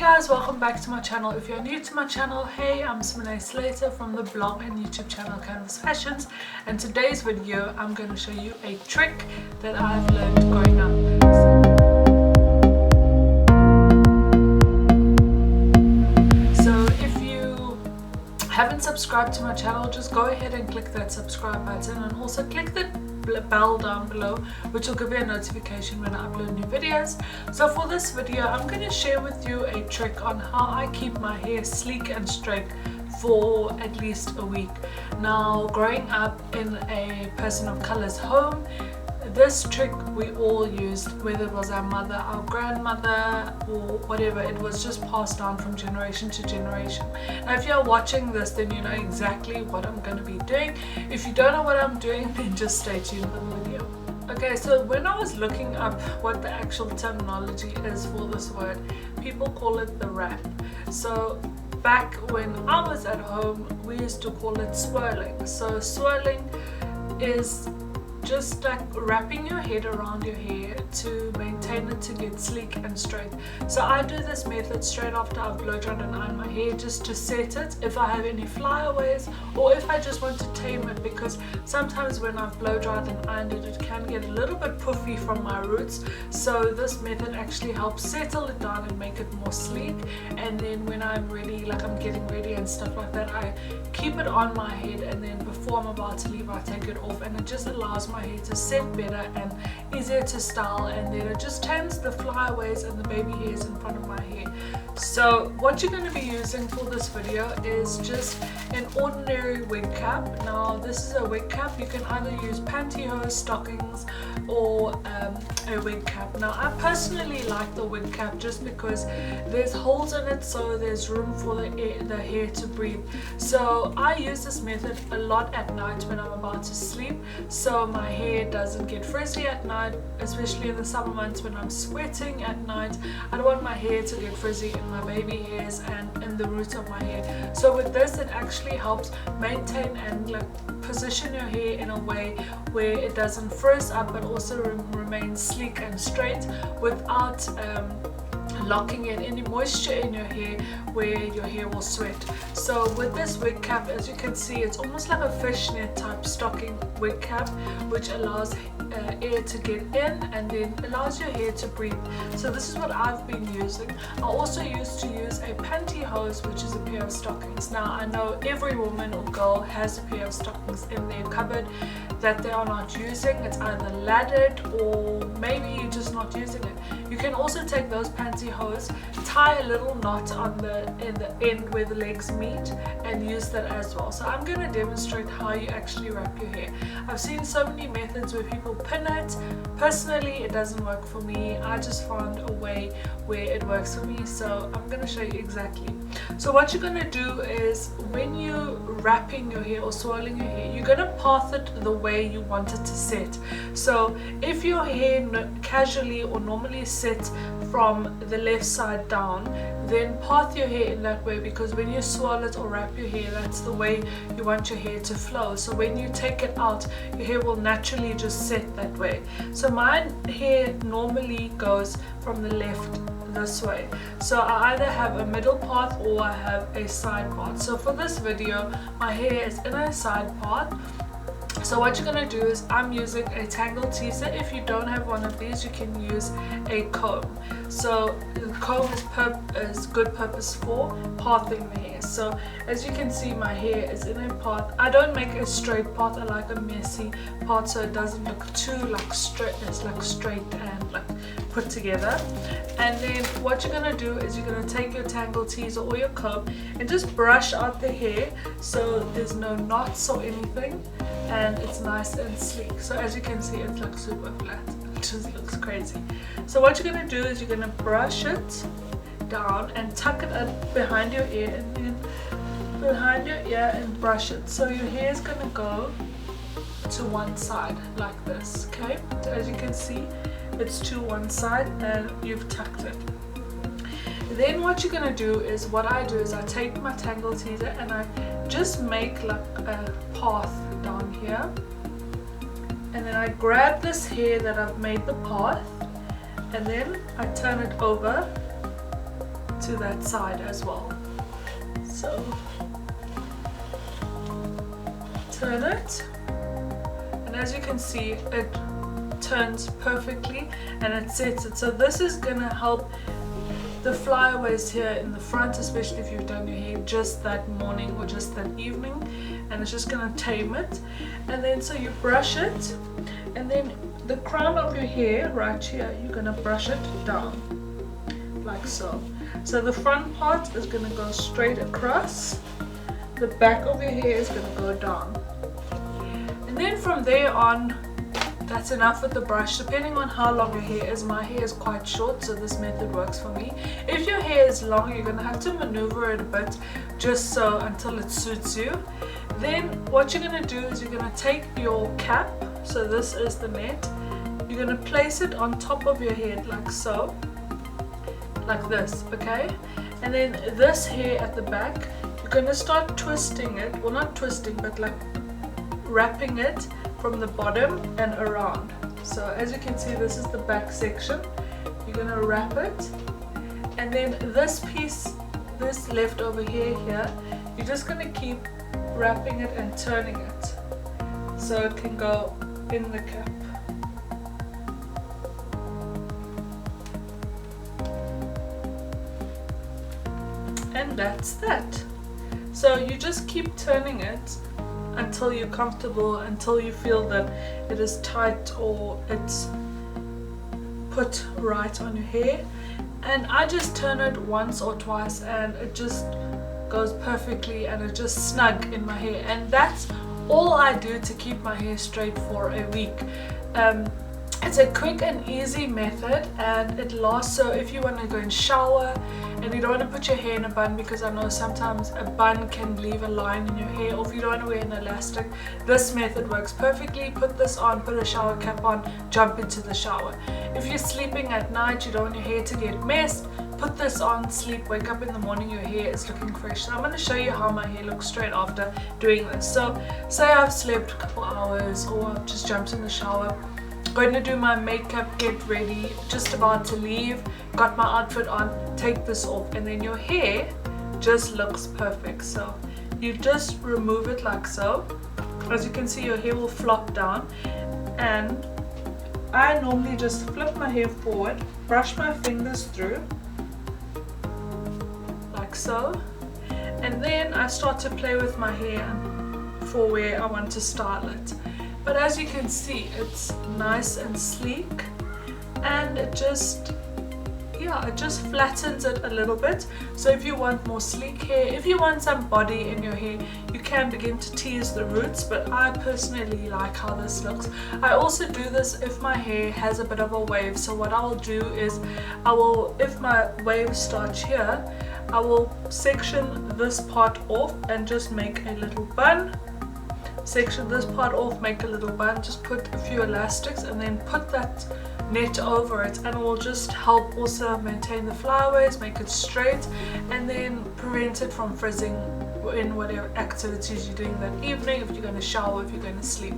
guys, welcome back to my channel. If you're new to my channel, hey, I'm Simônè Slater from the blog and YouTube channel Canvas Fashions, and today's video I'm going to show you a trick that I've learned growing up. So if you haven't subscribed to my channel, just go ahead and click that subscribe button and also click the bell down below, which will give you a notification when I upload new videos. So for this video I'm going to share with you a trick on how I keep my hair sleek and straight for at least a week. Now, growing up in a person of color's home, this trick we all used, whether it was our mother, our grandmother, or whatever. It was just passed down from generation to generation. Now if you're watching this, then you know exactly what I'm going to be doing. If you don't know what I'm doing, then just stay tuned for the video. Okay, so when I was looking up what the actual terminology is for this word, people call it the wrap. So back when I was at home, we used to call it swirling. So swirling is just like wrapping your head around your hair to maintain it to get sleek and straight. So I do this method straight after I've blow dried and ironed my hair, just to set it if I have any flyaways or if I just want to tame it, because sometimes when I've blow dried and ironed it, it can get a little bit puffy from my roots. So this method actually helps settle it down and make it more sleek. And then when I'm ready, like I'm getting ready and stuff like that, I keep it on my head, and then before I'm about to leave I take it off, and it just allows my hair to set better and easier to style, and then it just tames the flyaways and the baby hairs in front of my hair. So what you're going to be using for this video is just an ordinary wig cap. Now this is a wig cap. You can either use pantyhose, stockings, or a wig cap. Now I personally like the wig cap just because there's holes in it, so there's room for the hair to breathe. So I use this method a lot at night when I'm about to sleep, so my hair doesn't get frizzy at night, especially in the summer months when I'm sweating at night. I don't want my hair to get frizzy in my baby hairs and in the roots of my hair. So with this, it actually helps maintain and like position your hair in a way where it doesn't frizz up, but also remains sleek and straight without locking in any moisture in your hair where your hair will sweat. So with this wig cap, as you can see, it's almost like a fishnet type stocking wig cap, which allows air to get in and then allows your hair to breathe. So this is what I've been using. I also used to use a pantyhose, which is a pair of stockings. Now I know every woman or girl has a pair of stockings in their cupboard that they are not using. It's either laddered or maybe you're just not using it. You can also take those pantyhose, tie a little knot on the end where the legs meet, and use that as well. So I'm going to demonstrate how you actually wrap your hair. I've seen so many methods where people pin it. Personally, it doesn't work for me. I just found a way where it works for me, so I'm going to show you exactly. So what you're going to do is, when you're wrapping your hair or swirling your hair, you're going to path it the way you want it to sit. So if your hair casually or normally sits from the left side down, then path your hair in that way, because when you swirl it or wrap your hair, that's the way you want your hair to flow. So when you take it out, your hair will naturally just sit that way. So my hair normally goes from the left this way. So I either have a middle path or I have a side path. So for this video, my hair is in a side path. So what you're going to do is, I'm using a tangle teaser. If you don't have one of these, you can use a comb. So the comb is good purpose for pathing the hair. So as you can see, my hair is in a path. I don't make a straight path, I like a messy path so it doesn't look too like straight. It's like straight and like put together. And then what you're going to do is, you're going to take your tangle teaser or your comb and just brush out the hair so there's no knots or anything, and it's nice and sleek. So as you can see, it's like super flat. It just looks crazy. So what you're going to do is, you're going to brush it down and tuck it up behind your ear, and then behind your ear and brush it. So your hair is going to go to one side like this. Okay, so as you can see, it's to one side and you've tucked it. Then what you're going to do is, what I do is, I take my tangle teaser and I just make like a path down here, and then I grab this hair that I've made the path, and then I turn it over to that side as well. So turn it, and as you can see, it turns perfectly and it sets it. So this is gonna help the flyaways here in the front, especially if you've done your hair just that morning or just that evening, and it's just gonna tame it. And then so you brush it, and then the crown of your hair right here, you're gonna brush it down like so. So the front part is gonna go straight across, the back of your hair is gonna go down, and then from there on, that's enough with the brush, depending on how long your hair is. My hair is quite short, so this method works for me. If your hair is long, you're going to have to maneuver it a bit, just so until it suits you. Then what you're going to do is you're going to take your cap, so this is the net, you're going to place it on top of your head like so, like this, okay? And then this hair at the back, you're going to start twisting it, well not twisting, but like wrapping it from the bottom and around. So as you can see, this is the back section. You're going to wrap it, and then this piece, this leftover hair here, you're just going to keep wrapping it and turning it so it can go in the cap. And that's that. So you just keep turning it until you're comfortable, until you feel that it is tight or it's put right on your hair. And I just turn it once or twice and it just goes perfectly and it's just snug in my hair. And that's all I do to keep my hair straight for a week. It's a quick and easy method, and it lasts. So if you want to go and shower and you don't want to put your hair in a bun, because I know sometimes a bun can leave a line in your hair, or if you don't want to wear an elastic, this method works perfectly. Put this on, put a shower cap on, jump into the shower. If you're sleeping at night, you don't want your hair to get messed, put this on, sleep, wake up in the morning, your hair is looking fresh. So I'm going to show you how my hair looks straight after doing this. So say I've slept a couple hours or I've just jumped in the shower, going to do my makeup, get ready, just about to leave, got my outfit on, take this off, and then your hair just looks perfect. So you just remove it like so. As you can see, your hair will flop down, and I normally just flip my hair forward, brush my fingers through like so, and then I start to play with my hair for where I want to style it. But as you can see, it's nice and sleek, and it just flattens it a little bit. So if you want more sleek hair, if you want some body in your hair, you can begin to tease the roots, but I personally like how this looks. I also do this if my hair has a bit of a wave. So what I will do is if my waves start here, I will section this part off and just make a little bun. Section this part off, make a little bun, just put a few elastics and then put that net over it, and it will just help also maintain the flyaways, make it straight, and then prevent it from frizzing in whatever activities you're doing that evening, if you're going to shower, if you're going to sleep.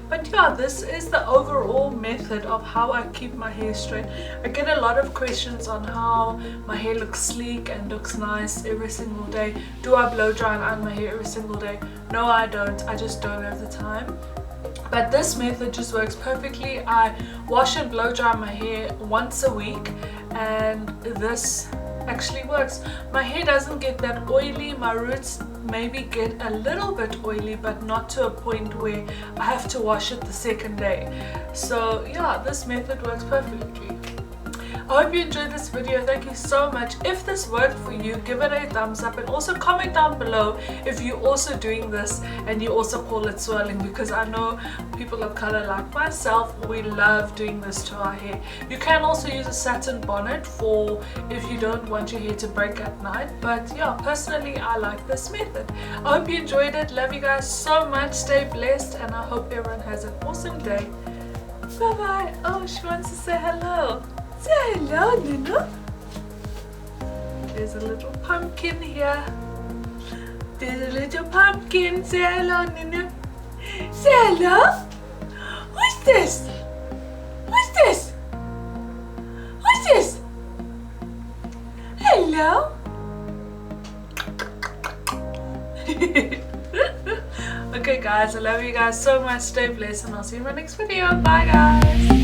But yeah, this is the overall method of how I keep my hair straight. I get a lot of questions on how my hair looks sleek and looks nice every single day. Do I blow dry and iron my hair every single day? No, I don't. I just don't have the time. But this method just works perfectly. I wash and blow dry my hair once a week, and this actually works. My hair doesn't get that oily. My roots maybe get a little bit oily, but not to a point where I have to wash it the second day. So yeah, this method works perfectly. I hope you enjoyed this video. Thank you so much. If this worked for you, give it a thumbs up, and also comment down below if you're also doing this and you also call it swirling, because I know people of color like myself, we love doing this to our hair. You can also use a satin bonnet for if you don't want your hair to break at night, but yeah, personally I like this method. I hope you enjoyed it. Love you guys so much. Stay blessed, and I hope everyone has an awesome day. Bye bye. Oh, she wants to say hello. Say hello, Nunu. There's a little pumpkin here. There's a little pumpkin. Say hello, Nunu. Say hello. Who's this? Who's this? Who's this? Hello. go. Okay guys, I love you guys so much. Stay blessed and I'll see you in my next video. Bye guys.